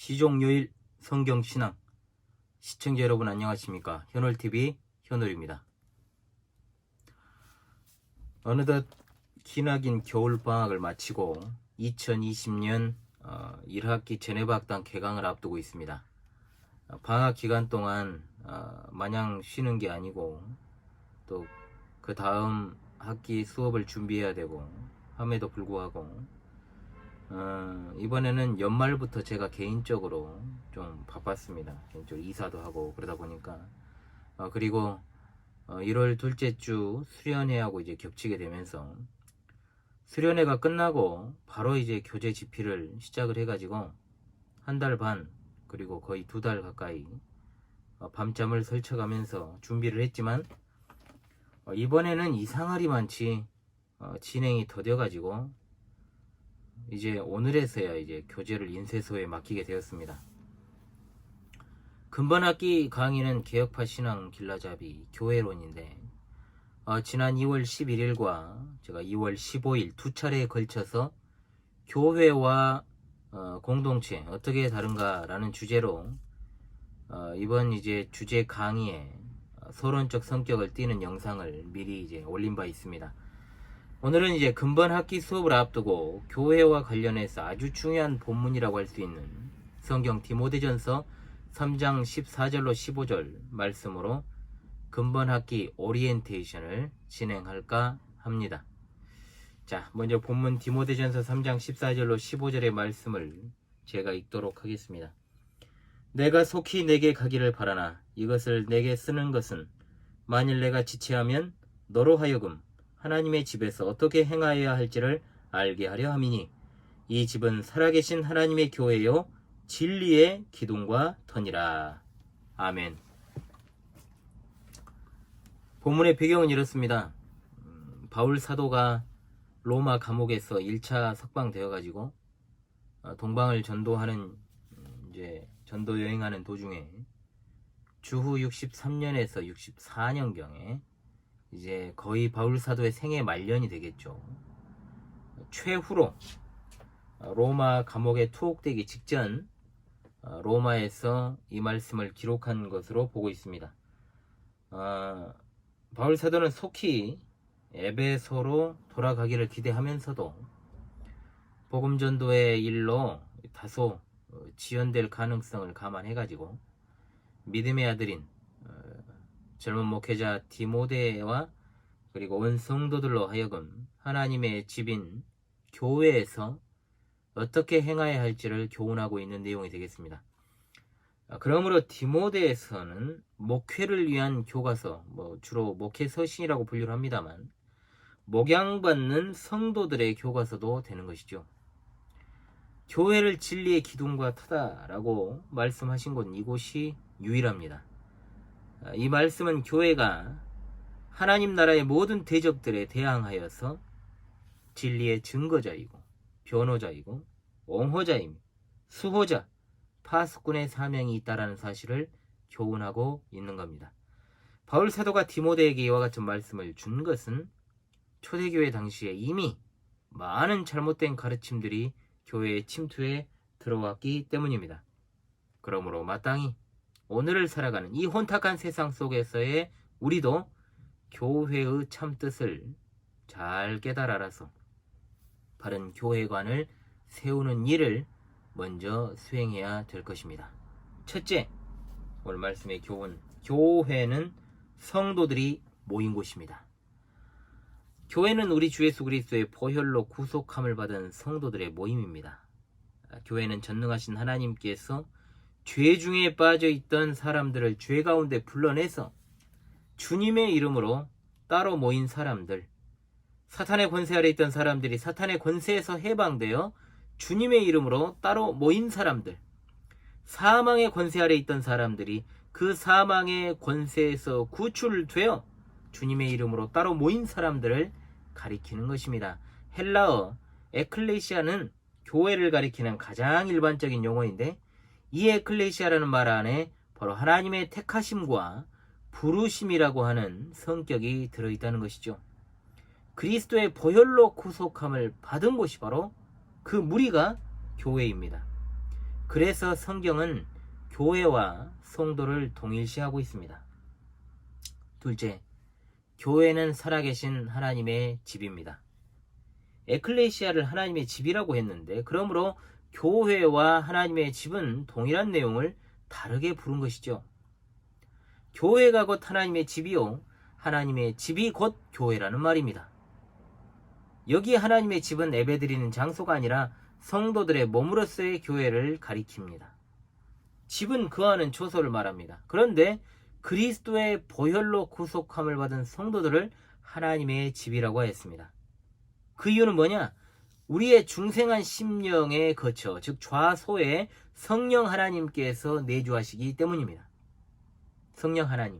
시종요일 성경신앙 시청자 여러분 안녕하십니까. 현월TV 현월입니다. 어느덧 기나긴 겨울방학을 마치고 2020년 1학기 전회방학당 개강을 앞두고 있습니다. 방학 기간 동안 마냥 쉬는 게 아니고 또 그 다음 학기 수업을 준비해야 되고 함에도 불구하고 이번에는 연말부터 제가 개인적으로 좀 바빴습니다. 개인적으로 이사도 하고 그러다 보니까 그리고 1월 둘째 주 수련회하고 이제 겹치게 되면서 수련회가 끝나고 바로 이제 교재 집필을 시작을 해가지고 한 달 반 그리고 거의 2달 가까이 밤잠을 설쳐가면서 준비를 했지만 이번에는 이상하리만치 진행이 더뎌가지고 이제 오늘에서야 이제 교재를 인쇄소에 맡기게 되었습니다. 금번 학기 강의는 개혁파 신앙 길라잡이 교회론인데 지난 2월 11일과 제가 2월 15일 두 차례에 걸쳐서 교회와 공동체 어떻게 다른가라는 주제로 이번 이제 주제 강의에 서론적 성격을 띠는 영상을 미리 이제 올린 바 있습니다. 오늘은 이제 금번 학기 수업을 앞두고 교회와 관련해서 아주 중요한 본문이라고 할 수 있는 성경 디모데전서 3장 14절로 15절 말씀으로 금번 학기 오리엔테이션을 진행할까 합니다. 자, 먼저 본문 디모데전서 3장 14절로 15절의 말씀을 제가 읽도록 하겠습니다. 내가 속히 내게 가기를 바라나 이것을 내게 쓰는 것은 만일 내가 지체하면 너로 하여금 하나님의 집에서 어떻게 행하여야 할지를 알게 하려 함이니 이 집은 살아계신 하나님의 교회요 진리의 기둥과 터니라. 아멘. 본문의 배경은 이렇습니다. 바울 사도가 로마 감옥에서 1차 석방되어 가지고 동방을 전도하는 이제 전도 여행하는 도중에 주후 63년에서 64년경에 이제 거의 바울 사도의 생애 말년이 되겠죠. 최후로 로마 감옥에 투옥되기 직전 로마에서 이 말씀을 기록한 것으로 보고 있습니다. 바울 사도는 속히 에베소로 돌아가기를 기대하면서도 복음 전도의 일로 다소 지연될 가능성을 감안해가지고 믿음의 아들인 젊은 목회자 디모데와 그리고 온 성도들로 하여금 하나님의 집인 교회에서 어떻게 행해야 할지를 교훈하고 있는 내용이 되겠습니다. 그러므로 디모데에서는 목회를 위한 교과서, 주로 목회 서신이라고 분류를 합니다만 목양받는 성도들의 교과서도 되는 것이죠. 교회를 진리의 기둥과 터다라고 말씀하신 곳 이곳이 유일합니다. 이 말씀은 교회가 하나님 나라의 모든 대적들에 대항하여서 진리의 증거자이고 변호자이고 옹호자이며 수호자, 파수꾼의 사명이 있다라는 사실을 교훈하고 있는 겁니다. 바울 사도가 디모데에게 이와 같은 말씀을 준 것은 초대교회 당시에 이미 많은 잘못된 가르침들이 교회에 침투해 들어왔기 때문입니다. 그러므로 마땅히 오늘을 살아가는 이 혼탁한 세상 속에서의 우리도 교회의 참뜻을 잘 깨달아 알아서 바른 교회관을 세우는 일을 먼저 수행해야 될 것입니다. 첫째, 오늘 말씀의 교훈, 교회는 성도들이 모인 곳입니다. 교회는 우리 주 예수 그리스도의 보혈로 구속함을 받은 성도들의 모임입니다. 교회는 전능하신 하나님께서 죄 중에 빠져 있던 사람들을 죄 가운데 불러내서 주님의 이름으로 따로 모인 사람들, 사탄의 권세 아래 있던 사람들이 사탄의 권세에서 해방되어 주님의 이름으로 따로 모인 사람들, 사망의 권세 아래 있던 사람들이 그 사망의 권세에서 구출되어 주님의 이름으로 따로 모인 사람들을 가리키는 것입니다. 헬라어 에클레시아는 교회를 가리키는 가장 일반적인 용어인데 이 에클레시아라는 말 안에 바로 하나님의 택하심과 부르심이라고 하는 성격이 들어있다는 것이죠. 그리스도의 보혈로 구속함을 받은 곳이 바로 그 무리가 교회입니다. 그래서 성경은 교회와 성도를 동일시하고 있습니다. 둘째, 교회는 살아계신 하나님의 집입니다. 에클레시아를 하나님의 집이라고 했는데, 그러므로 교회와 하나님의 집은 동일한 내용을 다르게 부른 것이죠. 교회가 곧 하나님의 집이요, 하나님의 집이 곧 교회라는 말입니다. 여기 하나님의 집은 예배드리는 장소가 아니라 성도들의 몸으로서의 교회를 가리킵니다. 집은 거하는 초소를 말합니다. 그런데 그리스도의 보혈로 구속함을 받은 성도들을 하나님의 집이라고 했습니다. 그 이유는 뭐냐? 우리의 중생한 심령에 거쳐, 즉 좌소에 성령 하나님께서 내주하시기 때문입니다. 성령 하나님,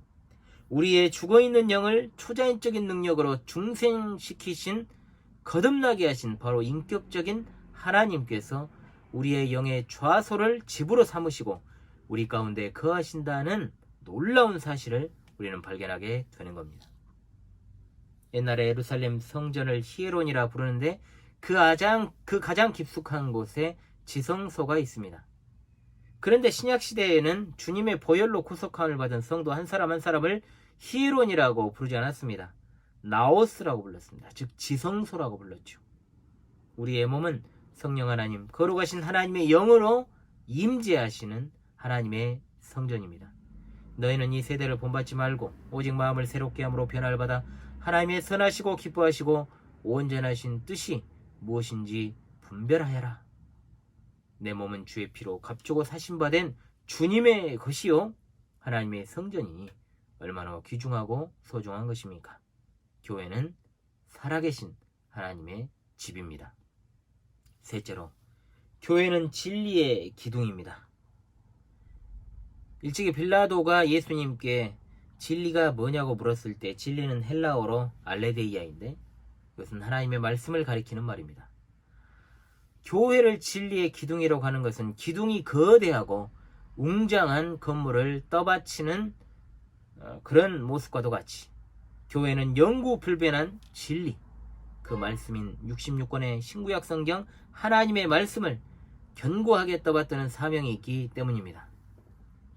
우리의 죽어있는 영을 초자연적인 능력으로 중생시키신, 거듭나게 하신 바로 인격적인 하나님께서 우리의 영의 좌소를 집으로 삼으시고 우리 가운데 거하신다는 놀라운 사실을 우리는 발견하게 되는 겁니다. 옛날에 예루살렘 성전을 히에론이라 부르는데 그 가장 깊숙한 곳에 지성소가 있습니다. 그런데 신약시대에는 주님의 보혈로 구속함을 받은 성도 한 사람 한 사람을 히에론이라고 부르지 않았습니다. 나오스라고 불렀습니다. 즉 지성소라고 불렀죠. 우리의 몸은 성령 하나님, 거룩하신 하나님의 영으로 임재하시는 하나님의 성전입니다. 너희는 이 세대를 본받지 말고 오직 마음을 새롭게 함으로 변화를 받아 하나님의 선하시고 기뻐하시고 온전하신 뜻이 무엇인지 분별하여라. 내 몸은 주의 피로 값주고 사신받은 주님의 것이요 하나님의 성전이니 얼마나 귀중하고 소중한 것입니까? 교회는 살아계신 하나님의 집입니다. 셋째로, 교회는 진리의 기둥입니다. 일찍이 빌라도가 예수님께 진리가 뭐냐고 물었을 때 진리는 헬라어로 알레데이아인데 이것은 하나님의 말씀을 가리키는 말입니다. 교회를 진리의 기둥이라고 하는 것은 기둥이 거대하고 웅장한 건물을 떠받치는 그런 모습과도 같이 교회는 영구불변한 진리, 그 말씀인 66권의 신구약 성경 하나님의 말씀을 견고하게 떠받드는 사명이 있기 때문입니다.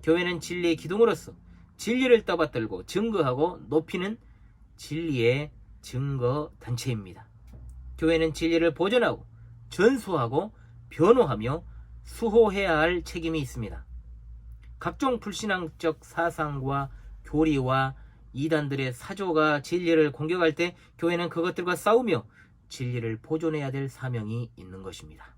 교회는 진리의 기둥으로서 진리를 떠받들고 증거하고 높이는 진리의 증거 단체입니다. 교회는 진리를 보존하고 전수하고 변호하며 수호해야 할 책임이 있습니다. 각종 불신앙적 사상과 교리와 이단들의 사조가 진리를 공격할 때 교회는 그것들과 싸우며 진리를 보존해야 될 사명이 있는 것입니다.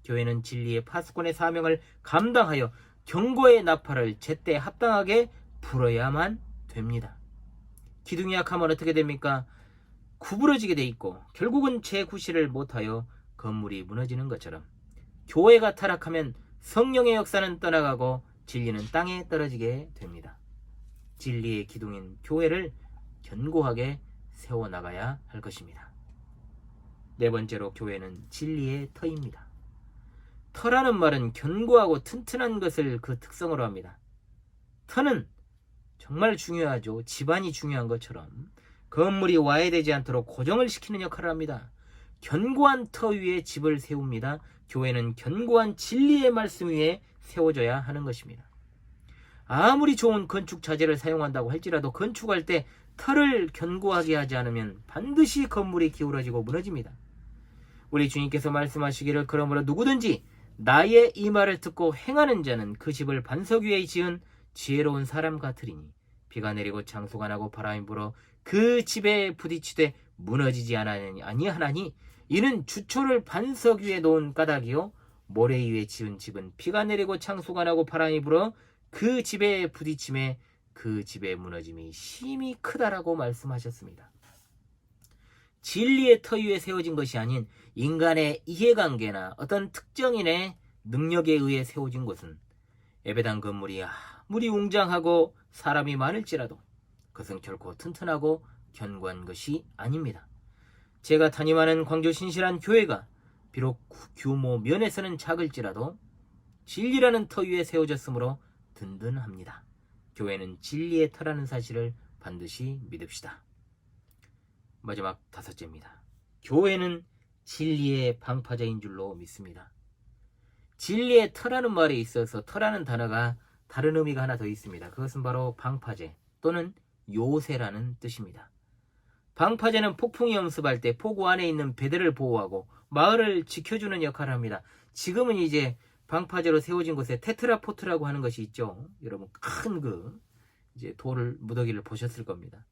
교회는 진리의 파수꾼의 사명을 감당하여 경고의 나팔을 제때 합당하게 불어야만 됩니다. 기둥이 약하면 어떻게 됩니까? 구부러지게 돼 있고 결국은 재구실을 못하여 건물이 무너지는 것처럼 교회가 타락하면 성령의 역사는 떠나가고 진리는 땅에 떨어지게 됩니다. 진리의 기둥인 교회를 견고하게 세워나가야 할 것입니다. 네 번째로, 교회는 진리의 터입니다. 터라는 말은 견고하고 튼튼한 것을 그 특성으로 합니다. 터는 정말 중요하죠. 집안이 중요한 것처럼 건물이 와해되지 않도록 고정을 시키는 역할을 합니다. 견고한 터 위에 집을 세웁니다. 교회는 견고한 진리의 말씀 위에 세워져야 하는 것입니다. 아무리 좋은 건축 자재를 사용한다고 할지라도 건축할 때 터를 견고하게 하지 않으면 반드시 건물이 기울어지고 무너집니다. 우리 주님께서 말씀하시기를, 그러므로 누구든지 나의 이 말을 듣고 행하는 자는 그 집을 반석 위에 지은 지혜로운 사람 같으리니 비가 내리고 창수가 나고 바람이 불어 그 집에 부딪히되 무너지지 아니하나니 이는 주초를 반석 위에 놓은 까닭이요 모래 위에 지은 집은 비가 내리고 창수가 나고 바람이 불어 그 집에 부딪힘에 그 집의 무너짐이 심히 크다라고 말씀하셨습니다. 진리의 터 위에 세워진 것이 아닌 인간의 이해관계나 어떤 특정인의 능력에 의해 세워진 곳은 예배당 건물이 아무리 웅장하고 사람이 많을지라도 그것은 결코 튼튼하고 견고한 것이 아닙니다. 제가 담임하는 광주 신실한 교회가 비록 규모 면에서는 작을지라도 진리라는 터 위에 세워졌으므로 든든합니다. 교회는 진리의 터라는 사실을 반드시 믿읍시다. 마지막 다섯째입니다. 교회는 진리의 방파제인 줄로 믿습니다. 진리의 터라는 말에 있어서 터라는 단어가 다른 의미가 하나 더 있습니다. 그것은 바로 방파제 또는 요새라는 뜻입니다. 방파제는 폭풍이 엄습할 때 포구 안에 있는 배들을 보호하고 마을을 지켜주는 역할을 합니다. 지금은 이제 방파제로 세워진 곳에 테트라포트라고 하는 것이 있죠. 여러분 큰 이제 돌을 무더기를 보셨을 겁니다.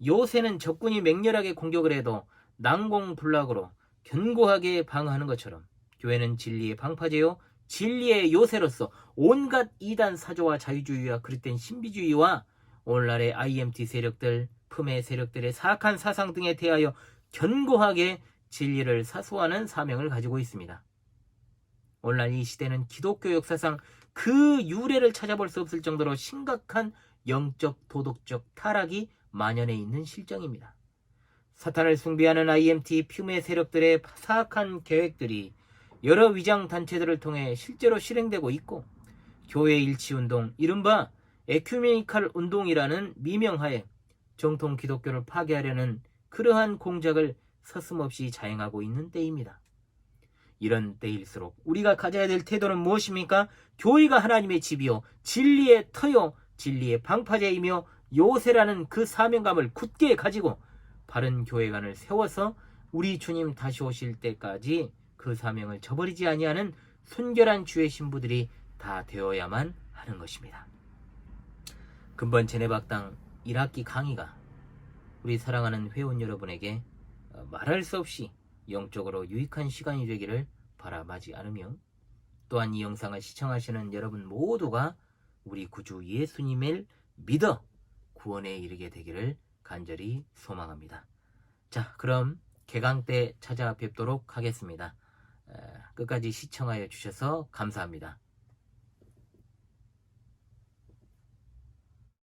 요새는 적군이 맹렬하게 공격을 해도 난공불락으로 견고하게 방어하는 것처럼 교회는 진리의 방파제요 진리의 요새로서 온갖 이단 사조와 자유주의와 그릇된 신비주의와 오늘날의 IMT 세력들, 품의 세력들의 사악한 사상 등에 대하여 견고하게 진리를 사수하는 사명을 가지고 있습니다. 오늘날 이 시대는 기독교 역사상 그 유래를 찾아볼 수 없을 정도로 심각한 영적 도덕적 타락이 만연해 있는 실정입니다. 사탄을 숭배하는 IMT 품의 세력들의 사악한 계획들이 여러 위장 단체들을 통해 실제로 실행되고 있고 교회 일치운동, 이른바 에큐메니칼 운동이라는 미명하에 정통 기독교를 파괴하려는 그러한 공작을 서슴없이 자행하고 있는 때입니다. 이런 때일수록 우리가 가져야 될 태도는 무엇입니까? 교회가 하나님의 집이요 진리의 터요 진리의 방파제이며 요새라는 그 사명감을 굳게 가지고 바른 교회관을 세워서 우리 주님 다시 오실 때까지 그 사명을 저버리지 아니하는 순결한 주의 신부들이 다 되어야만 하는 것입니다. 근본 제네박당 1학기 강의가 우리 사랑하는 회원 여러분에게 말할 수 없이 영적으로 유익한 시간이 되기를 바라마지 않으며 또한 이 영상을 시청하시는 여러분 모두가 우리 구주 예수님을 믿어 구원에 이르게 되기를 간절히 소망합니다. 자, 그럼 개강 때 찾아뵙도록 하겠습니다. 끝까지 시청하여 주셔서 감사합니다.